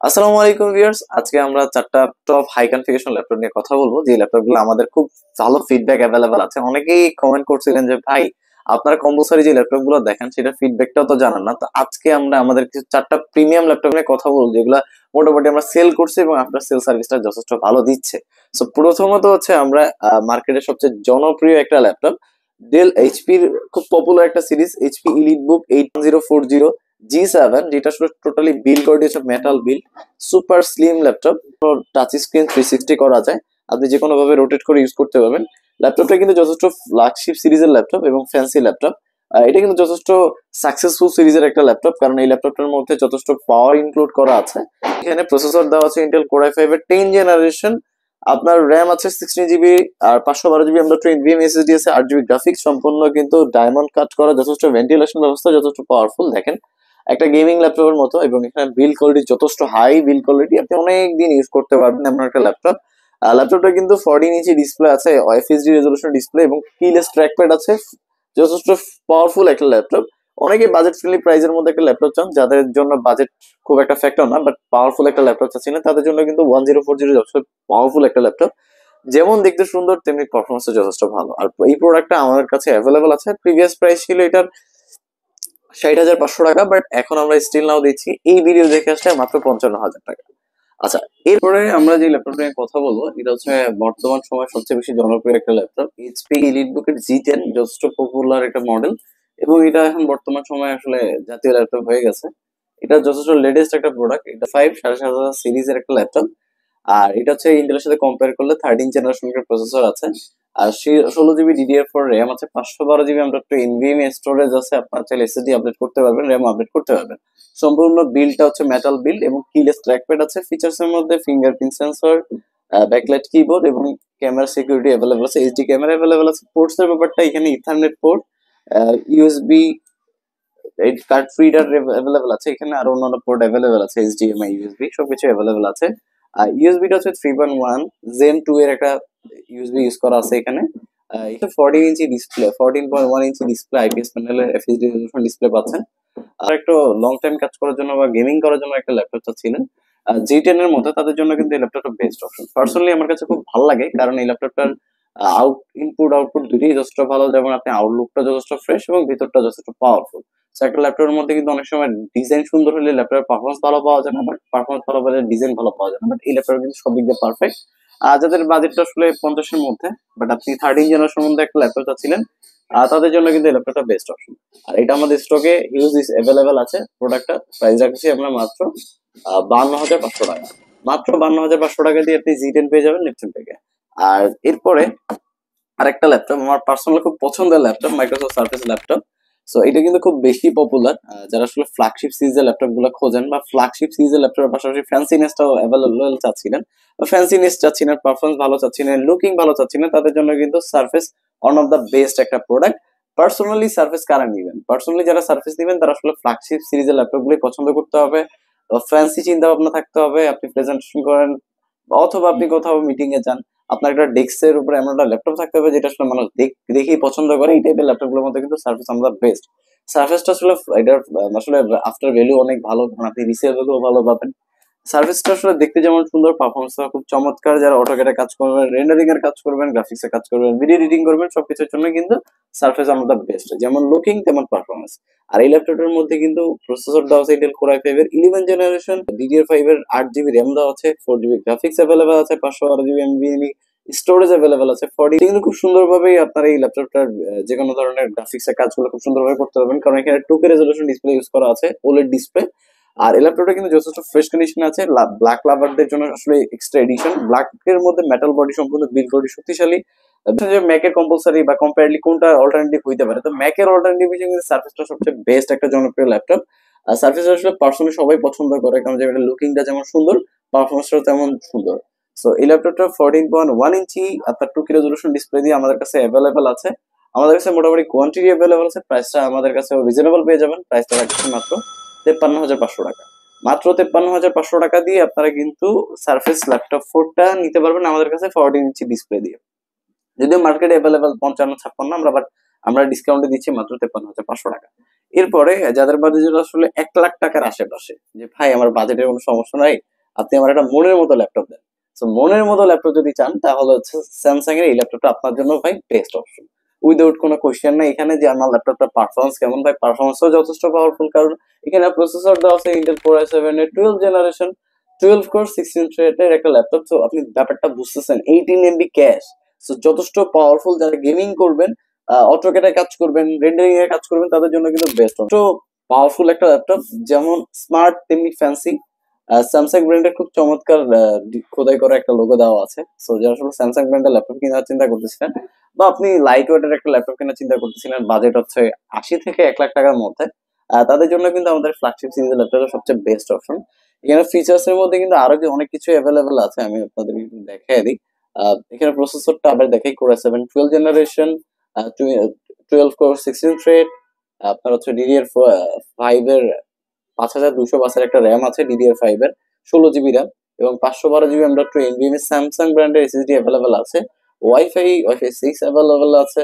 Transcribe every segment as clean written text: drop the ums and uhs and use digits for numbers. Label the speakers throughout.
Speaker 1: আসসালামু আলাইকুম ভিউয়ার্স, আজকে আমরা চারটা টপ হাই কনফিগারেশন ল্যাপটপ নিয়ে কথা বলবো। যে ল্যাপটপগুলো আমাদের খুব ভালো ফিডব্যাক অ্যাভেলেবল আছে। অনেকেই কমেন্ট করছিলেন যে ভাই আপনারা কম্পালসারি যে ল্যাপটপগুলো দেখেন সেটা ফিডব্যাকটাও তো জানান না। তো আজকে আমরা আমাদের কিছু চারটা প্রিমিয়াম ল্যাপটপ নিয়ে কথা বলবো যেগুলো মোটামুটি আমরা সেল করছি এবং আফটার সেল সার্ভিসটা যথেষ্ট ভালো দিচ্ছে। সো প্রথমত হচ্ছে আমরা মার্কেটের সবচেয়ে জনপ্রিয় একটা ল্যাপটপ, ডেল এইচপির খুব পপুলার একটা সিরিজ এইচপি ইলিটবুক 8040 G7, যেটা আসলে টোটালি বিল্ড করে দিয়েছে metal build, super slim laptop. Touch screen 360 করা যায়, আপনি যে কোনো ভাবে রোটেট করে ইউজ করতে পারবেন। ল্যাপটপটা কিন্তু যথেষ্ট ফ্ল্যাগশিপ সিরিজের ল্যাপটপ এবং ফ্যান্সি ল্যাপটপ। এটা কিন্তু যথেষ্ট সাকসেসফুল সিরিজের একটা ল্যাপটপ, কারণ এই ল্যাপটপটার মধ্যে যথেষ্ট পাওয়ার ইনক্লুড করা আছে। এখানে প্রসেসর দেওয়া আছে ইন্টেল কোর i5 এর 10 জেনারেশন। আপনার র্যাম আছে 16 জিবি, আর 512 জিবি আমরা এনভিএম এসএসডি আছে, 8 জিবি গ্রাফিক্স, সম্পূর্ণ কিন্তু ডায়মন্ড কাট করা, যথেষ্ট ভেন্টিলেশন ব্যবস্থা, যথেষ্ট পাওয়ারফুল। দেখেন একটা গেমিং ল্যাপটপের মতো, এবং এখানে বিল্ড কোয়ালিটি যথেষ্ট হাই বিল্ড কোয়ালিটি, আপনি অনেক দিন ইউজ করতে পারবেন এমন একটা ল্যাপটপ। ল্যাপটপটা কিন্তু 14 ইঞ্চি ডিসপ্লে আছে, এফএসডি রেজলিউশন ডিসপ্লে, এবং কিলেস ট্র্যাকপ্যাড আছে। যথেষ্ট পাওয়ারফুল একটা ল্যাপটপ। অনেকে বাজেট ফ্রেন্ডলি প্রাইসের মধ্যে একটা ল্যাপটপ চান, যাদের জন্য বাজেট খুব একটা ফ্যাক্টর না, বাট পাওয়ারফুল একটা ল্যাপটপ চাচ্ছি না, তাদের জন্য কিন্তু 1040 যথেষ্ট পাওয়ারফুল একটা ল্যাপটপ। যেমন দেখতে সুন্দর তেমনি পারফরমেন্স যথেষ্ট ভালো। আর এই প্রোডাক্টটা আমার কাছে অ্যাভেলেবল আছে। প্রিভিয়াস প্রাইস ছিল এটার 60,500 টাকা, বাট এখন আমরা স্টিল নাও দিচ্ছি এই ভিডিও দেখে আসলে মাত্র 55,000 টাকা। আচ্ছা, এরপরে আমরা যে ল্যাপটপ নিয়ে কথা বলবো এটা হচ্ছে বর্তমান সময় সবচেয়ে বেশি জনপ্রিয় একটা ল্যাপটপ, এইচপি ইলিটবুকের G10, যথেষ্ট পপুলার একটা মডেল, এবং এটা এখন বর্তমান সময়ে আসলে জাতীয় ল্যাপটপ হয়ে গেছে। এটা যথেষ্ট লেটেস্ট একটা প্রোডাক্ট। এটা 5 7,500 সিরিজের একটা ল্যাপটপ। আর এটা হচ্ছে ইন্টেলের সাথে কম্পেয়ার করলে 13 জেনারেশনের প্রসেসর আছে। আর 16 জিবি DDR4 র্যাম আছে, 512 জিবি আমরা একটু এনভিএমই স্টোরেজ আছে, আপনার চাইলে এসএসডি আপডেট করতে পারবেন, র্যাম আপডেট করতে পারবেন। সম্পূর্ণ বিল্ডটা হচ্ছে মেটাল বিল্ড, এবং কিলেস ট্র্যাকপ্যাড আছে। ফিচার্স এর মধ্যে ফিঙ্গারপ্রিন্ট সেন্সর, ব্যাকলাইট কিবোর্ড, এবং ক্যামেরা সিকিউরিটি অ্যাভেলেবল আছে, এইচডি ক্যামেরা অ্যাভেলেবল আছে। পোর্টস এর ব্যাপারটা এখানে ইথারনেট পোর্ট, ইউএসবি, এই কার্ড রিডার অ্যাভেলেবল আছে। এখানে আরো অন্যান্য পোর্ট অ্যাভেলেবল আছে, এইচডিএমআই, ইউএসবি সবকিছু অ্যাভেলেবল আছে। আর ইউএসবিটা হচ্ছে 3.1 জেন 2 এর একটা ইউএসবি ইউজ করা আছে এখানে। এটা 14 inch display, 14.1 inch display, IPS প্যানেলের এফএইচডি রেজোলিউশন ডিসপ্লে পাচ্ছেন। আর একটু লং টাইম কাজ করার জন্য বা গেমিং করার জন্য একটা ল্যাপটপ চাচ্ছিলেন G10 এর মধ্যে, তাদের জন্য কিন্তু এই ল্যাপটপটা বেস্ট অপশন। পার্সোনালি আমার কাছে খুব ভালো লাগে, কারণ এই ল্যাপটপটার আউটপুট দুটোই যথেষ্ট ভালো। যেমন আপনি আউটলুকটা যথেষ্ট ফ্রেশ এবং ভিতরটা যথেষ্ট পাওয়ারফুল। একটা ল্যাপটপের মধ্যে কিন্তু অনেক সময় ডিজাইন সুন্দর হলে ল্যাপটপের পারফরমেন্স ভালো পাওয়া যায় না, বাট পারফরমেন্স ভালো পেলে ডিজাইন ভালো পাওয়া যায় না। বাট এই ল্যাপটপ কিন্তু সব দিক দিয়ে পারফেক্ট। আর যাদের বাজেটটা আসলে 50-এর মধ্যে, বাট আপনি 13 জেনারেশন মধ্যে একটা ল্যাপটপ চাচ্ছিলেন, তাদের জন্য কিন্তু এই ল্যাপটপটা বেস্ট অপশন। আর এটা আমাদের স্টকে হিউজ অ্যাভেলেবেল আছে। প্রোডাক্টটা প্রাইস রাখছি আমরা মাত্র 52,500 টাকা। মাত্র 52,500 টাকা দিয়ে আপনি G10 পেয়ে যাবেন নেপচুন থেকে। আর এরপরে আরেকটা ল্যাপটপ আমার পার্সোনালি খুব পছন্দের laptop, Microsoft surface laptop. So এটা কিন্তু খুব বেশি পপুলার। যারা আসলে ফ্ল্যাগশিপ সিরিজের ল্যাপটপ গুলো খোঁজেন, বা ফ্ল্যাগশিপ সিরিজের ল্যাপটপের পাশাপাশি ফ্যান্সিনেসটাও অ্যাভেলেবল চাচ্ছিলেন, বা ফ্যান্সিনেস চাচ্ছিলেন, পারফরমেন্স ভালো চাচ্ছিলেন, লুকিং ভালো চাচ্ছিলেন, তাদের জন্য কিন্তু surface one of the best একটা প্রোডাক্ট। পার্সোনালি সার্ফেস কারা নিবেন, পার্সোনালি যারা সার্ফেস নিবেন তারা আসলে ফ্ল্যাগশিপ সিরিজের ল্যাপটপ গুলোই পছন্দ করতে হবে। ফ্যান্সি চিন্তা ভাবনা থাকতে হবে, আপনি প্রেজেন্টেশন করেন অথবা আপনি কোথাও মিটিং এ যান, আপনার একটা ডেস্কের উপরে এমন একটা ল্যাপটপ থাকতে হবে যেটা আসলে মানুষ দেখেই পছন্দ করে। এই টাইপের ল্যাপটপ গুলোর মধ্যে কিন্তু সার্ফেস আমরা বেস্ট। সার্ফেসটা আসলে এটার আসলে আফটার ভ্যালু অনেক ভালো, কারণ আপনি রিসেল ভ্যালু ভালো পাবেন। সার্ভিসটা আসলে দেখতে যেমন সুন্দর, পারফরমেন্স খুব চমৎকার। যারা অটোক্যাডে কাজ করবেন, রেন্ডারিং এর কাজ করবেন, গ্রাফিক্স এর কাজ করবেন, ভিডিও এডিটিং করবেন, সবকিছুর জন্য কিন্তু সার্ফেস আমাদের বেস্ট, যেমন লুকিং তেমন পারফরমেন্স। আর এই ল্যাপটপের মধ্যে কিন্তু প্রসেসর দেওয়া আছে ইন্টেল কোর i5 এর 11 জেনারেশন, DDR5 এর 8 জিবি র্যাম দেওয়া আছে, 4 জিবি গ্রাফিক্স অ্যাভেলেবল আছে, 512 জিবি এনভিএমই স্টোরেজ অ্যাভেলেবল আছে। 40 কিন্তু খুব সুন্দরভাবেই আপনার এই ল্যাপটপটার যে কোনো ধরনের গ্রাফিক্স এর কাজগুলো খুব সুন্দরভাবে করতে পারবেন, কারণ এখানে 2K রেজলিউশন ডিসপ্লে ইউজ করা আছে, ওলেড ডিসপ্লে। আর এই ল্যাপটপটা কিন্তু যথেষ্ট ফ্রেশ কন্ডিশনে আছে। ব্ল্যাক লাভারদের জন্য আসলে এক্সট্রা এডিশন, ব্ল্যাক এর মধ্যে মেটাল বডি সম্পূর্ণ বিল্ড কোয়ালিটি শক্তিশালী। যে ম্যাকের কম্পালসারি বা কম্পারেটলি কোনটা অল্টারনেটিভ হইতে পারে, তো ম্যাকের অল্টারনেটিভ হিসেবে কিন্তু সার্ফেসটা সবচেয়ে বেস্ট একটা জনপ্রিয় ল্যাপটপ। আর সার্ফেস আসলে পার্সোনালি সবাই পছন্দ করে, কারণ যে লুকিংটা যেমন সুন্দর, পারফরমেন্সটাও তেমন সুন্দর। সো এই ল্যাপটপটা 14.1 ইঞ্চি আপনার 2K রেজলিউশন ডিসপ্লে দিয়ে আমাদের কাছে অ্যাভেলেবেল আছে। আমাদের কাছে মোটামুটি কোয়ান্টিটি অ্যাভেলেবেল আছে। প্রাইসটা আমাদের কাছে রিজনেবল পেয়ে যাবেন। প্রাইসটা রাখছি মাত্র 53,500 টাকা। মাত্র 53,500 টাকা দিয়ে আপনারা কিন্তু সারফেস ল্যাপটপ 4টা নিতে পারবেন আমাদের কাছে 14 ইঞ্চি ডিসপ্লে দিয়ে। যদিও মার্কেটে অ্যাভেলেবেল 55-56 আমরা, বাট আমরা ডিসকাউন্টে দিচ্ছি মাত্র 53,500 টাকা। এরপরে যাদের বাজেট আসলে 1 লাখ টাকার আশেপাশে, যে ভাই আমার বাজেটের কোনো সমস্যা নাই, আপনি আমার একটা মনের মতো ল্যাপটপ দেন। তো মনের মতো ল্যাপটপ যদি চান তাহলে হচ্ছে স্যামসাং এর এই ল্যাপটপটা আপনার জন্য ভাই বেস্ট অপশন। উইদাউট কোনো কোয়েশ্চেন নাই এখানে যে আমার ল্যাপটপটা পারফরমেন্স কেমন, ভাই পারফরমেন্সও যথেষ্ট পাওয়ারফুল, কারণ এখানে প্রসেসর দেওয়া আছে ইন্টেল কোর i7 এর 12 জেনারেশন, 12 কোর 16 থ্রেডের একটা ল্যাপটপ। তো আপনি ব্যাপারটা বুঝতেছেন, 18 এমবি ক্যাশ। সো যথেষ্ট পাওয়ারফুল, যারা গেমিং করবেন, অটোক্যাডে কাজ করবেন, রেন্ডারিং এর কাজ করবেন, তাদের জন্য কিন্তু বেস্ট। তো পাওয়ারফুল একটা ল্যাপটপ, যেমন স্মার্ট তেমনি ফ্যান্সি। স্যামসাং ব্র্যান্ডের খুব চমৎকার খোদাই করা একটা লোগো দেওয়া আছে। সো যারা আসলে স্যামসাং ব্র্যান্ডের ল্যাপটপ কেনার চিন্তা করতেছিলেন, বা আপনি লাইট ওয়েটের একটা ল্যাপটপ কেনার চিন্তা করতেছিলেন, বাজেট হচ্ছে 80 থেকে 1 লাখ টাকার মধ্যে, তাদের জন্য কিন্তু আমাদের ফ্ল্যাগশিপ সিরিজের ল্যাপটপটা সবচেয়ে বেস্ট অপশন। এখানে ফিচার্স এর মধ্যে কিন্তু আরো অনেক কিছু অ্যাভেলেবেল আছে, আমি আপনাদের দেখাই দিই। এখানে প্রসেসরটা আবার দেখাই, core i7 12 generation, 12 core 16 thread, আপনার হচ্ছে ডিডিআর 5 এর 5252 একটা র্যাম আছে, ডিডিআর 5 এর 16 জিবি র্যাম, এবং 512 জিবি M.2 NVMe স্যামসাং ব্র্যান্ডের এসএসডি অ্যাভেলেবেল আছে। ওয়াইফাই 6 অ্যাভেলেবেল আছে।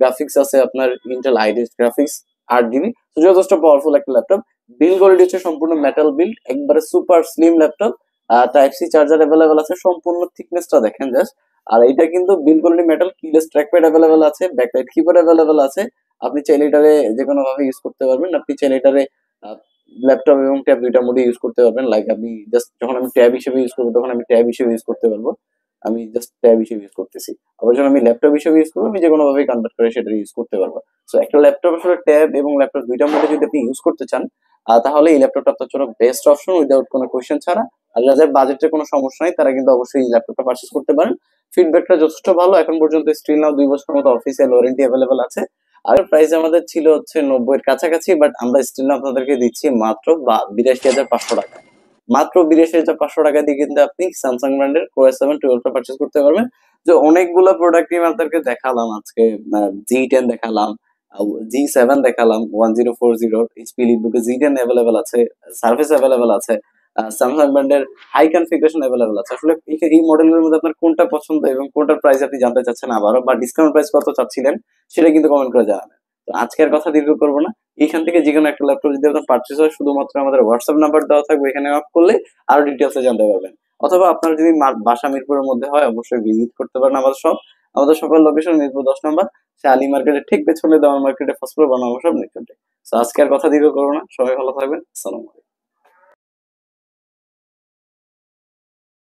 Speaker 1: গ্রাফিক্স আছে আপনার ইন্টেল আইরিস গ্রাফিক্স 8 জিবি। তো যথেষ্ট পাওয়ারফুল একটা ল্যাপটপ। বিল কোয়ালিটি হচ্ছে সম্পূর্ণ মেটাল বিল্ড, একবারে super slim laptop. Type C charger available আছে, সম্পূর্ণ থিকনেসটা দেখেন জাস্ট। আর এটা কিন্তু বিল কোয়ালিটি মেটাল, কিলেস ট্র্যাকপ্যাড অ্যাভেলেবেল আছে, ব্যাকলাইট কিবোর্ড অ্যাভেলেবেল আছে। আপনি চাইলে এটারে যে কোনো ভাবে ইউজ করতে পারবেন। আপনি চাইলে এটারে ল্যাপটপ এবং ট্যাব দুইটা মোডে ইউজ করতে পারবেন। লাইক আপনি জাস্ট যখন আমি ট্যাব হিসেবে ইউজ করবো তখন আমি ট্যাব হিসেবে ইউজ করতে পারবো। আমি জাস্ট ট্যাব হিসেবে ইউজ করতেছি। আবার যখন আমি ল্যাপটপ হিসেবে ইউজ করবো, আমি যে কোনো ভাবে কনভার্ট করে সেটা ইউজ করতে পারবো। সো একটা ল্যাপটপ আসলে ট্যাব এবং ল্যাপটপ দুইটা মোডে যদি আপনি ইউজ করতে চান, তাহলে এই ল্যাপটপটা আপনার জন্য বেস্ট অপশন, উইদাউট কোনো কোয়েশ্চেন ছাড়া। আর যাদের বাজেটের কোনো সমস্যা নাই তারা কিন্তু অবশ্যই এই ল্যাপটপটা পারচেস করতে পারেন। ফিডব্যাকটা যথেষ্ট ভালো, এখন পর্যন্ত স্টিল নাও 2 বছরের মতো অফিসিয়াল ওয়ারেন্টি অ্যাভেলেবেল আছে। আর প্রাইস আমাদের ছিল হচ্ছে 90-এর কাছাকাছি, বাট আমরা স্টিল আপনাদেরকে দিচ্ছি মাত্র 82,500 টাকা। মাত্র 82,500 টাকা দিয়ে কিন্তু আপনি স্যামসাং ব্র্যান্ডের কোর i7 12টা পারচেস করতে পারবেন। যে অনেকগুলো প্রোডাক্ট আমি আপনাদেরকে দেখালাম আজকে, জি10 দেখালাম, জি7 দেখালাম 1040, এইচপি লিটবুকে জি10 অ্যাভেলেবেল আছে, সার্ভিস অ্যাভেলেবেল আছে, স্যামসাং ব্র্যান্ডের হাই কনফিগারেশন অ্যাভেলেবেল আছে। আসলে এই মডেলের মধ্যে আপনার কোনটা পছন্দ এবং কোনটার প্রাইস আপনি জানতে চাচ্ছেন আবারও, বা ডিসকাউন্ট প্রাইস কত চাচ্ছিলেন, সেটা কিন্তু কমেন্ট করে জানাবেন। তো আজকের কথা দীর্ঘ করবো না, এখান থেকে যে কোনো একটা ল্যাপটপ যদি আপনার পারচেস হয়, শুধুমাত্র আমাদের হোয়াটসঅ্যাপ নাম্বার দেওয়া থাকবে, এখানে অফ করলে আরো ডিটেলসে জানতে পারবেন। অথবা আপনার যদি বাসা মিরপুরের মধ্যে হয়, অবশ্যই ভিজিট করতে পারেন আমাদের সব। আমাদের সবার লোকেশন মিরপুর 10 নম্বর, শালি মার্কেটের ঠিক পেছনে, দেওয়ান মার্কেটে ফার্স্ট ফ্লোর, বানাবো সব নিচে। তো আজকে আর কথা দীর্ঘ করবো না, সবাই ভালো থাকবেন, আসসালামু আলাইকুম।